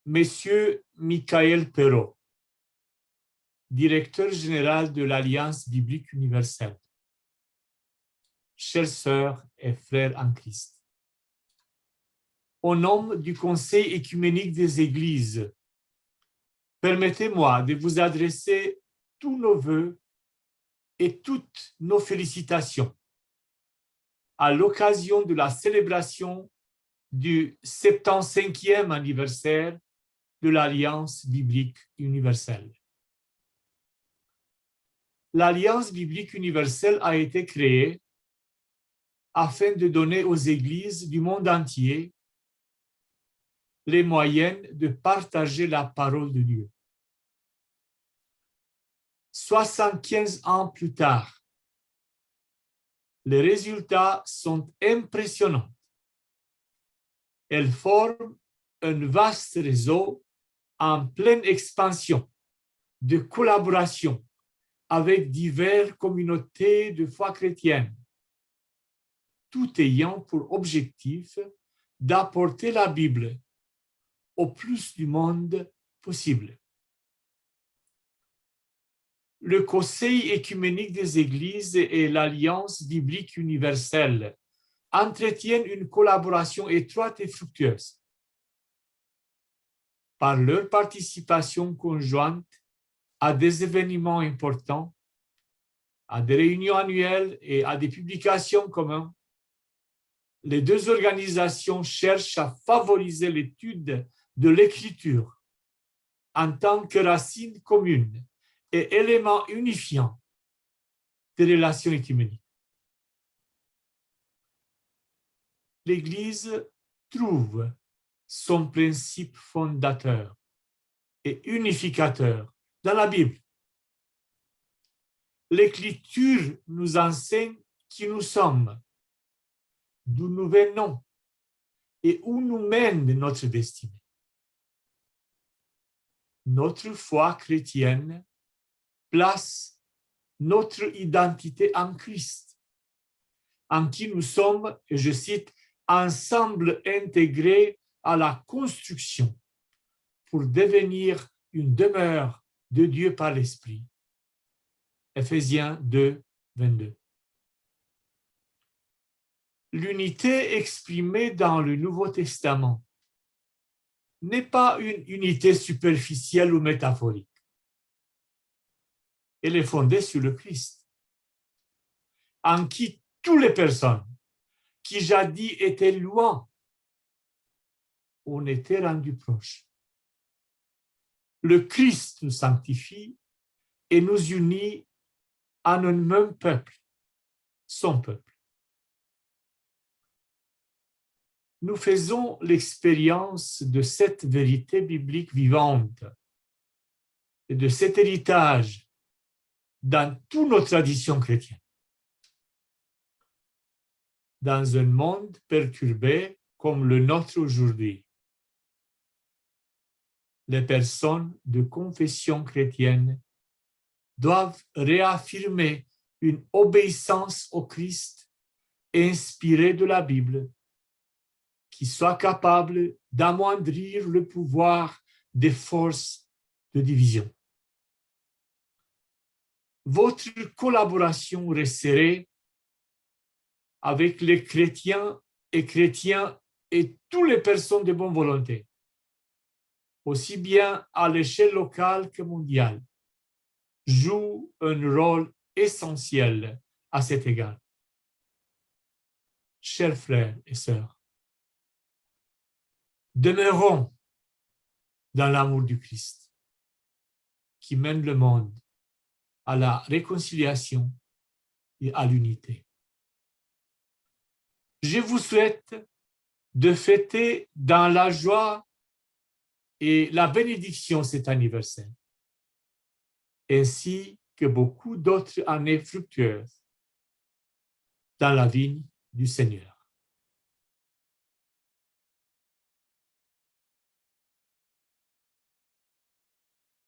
Monsieur Michael Perrault, directeur général de l'Alliance biblique universelle. Chères sœurs et frères en Christ, au nom du Conseil écuménique des Églises, permettez-moi de vous adresser tous nos vœux et toutes nos félicitations à l'occasion de la célébration du 75e anniversaire de l'Alliance biblique universelle. L'Alliance biblique universelle a été créée afin de donner aux églises du monde entier les moyens de partager la parole de Dieu. 75 ans plus tard, les résultats sont impressionnants. Elles forment un vaste réseau en pleine expansion de collaboration avec diverses communautés de foi chrétienne, tout ayant pour objectif d'apporter la Bible au plus du monde possible. Le Conseil écuménique des Églises et l'Alliance biblique universelle entretiennent une collaboration étroite et fructueuse. Par leur participation conjointe à des événements importants, à des réunions annuelles et à des publications communes, les deux organisations cherchent à favoriser l'étude de l'Écriture en tant que racine commune et élément unifiant des relations écuméniques. l'Église trouve son principe fondateur et unificateur dans la Bible. L'Écriture nous enseigne qui nous sommes, d'où nous venons et où nous mène notre destinée. Notre foi chrétienne place notre identité en Christ, en qui nous sommes, et je cite, ensemble intégrés à la construction pour devenir une demeure de Dieu par l'Esprit. Éphésiens 2, 22. L'unité exprimée dans le Nouveau Testament n'est pas une unité superficielle ou métaphorique. Elle est fondée sur le Christ, en qui toutes les personnes qui jadis étaient loin ont été rendues proches. Le Christ nous sanctifie et nous unit en un même peuple, son peuple. Nous faisons l'expérience de cette vérité biblique vivante et de cet héritage dans toutes nos traditions chrétiennes. Dans un monde perturbé comme le nôtre aujourd'hui, les personnes de confession chrétienne doivent réaffirmer une obéissance au Christ inspirée de la Bible, qui soit capable d'amoindrir le pouvoir des forces de division. Votre collaboration resserrée avec les chrétiens et toutes les personnes de bonne volonté, aussi bien à l'échelle locale que mondiale, joue un rôle essentiel à cet égard. Chers frères et sœurs, demeurons dans l'amour du Christ qui mène le monde à la réconciliation et à l'unité. Je vous souhaite de fêter dans la joie et la bénédiction cet anniversaire, ainsi que beaucoup d'autres années fructueuses dans la vigne du Seigneur.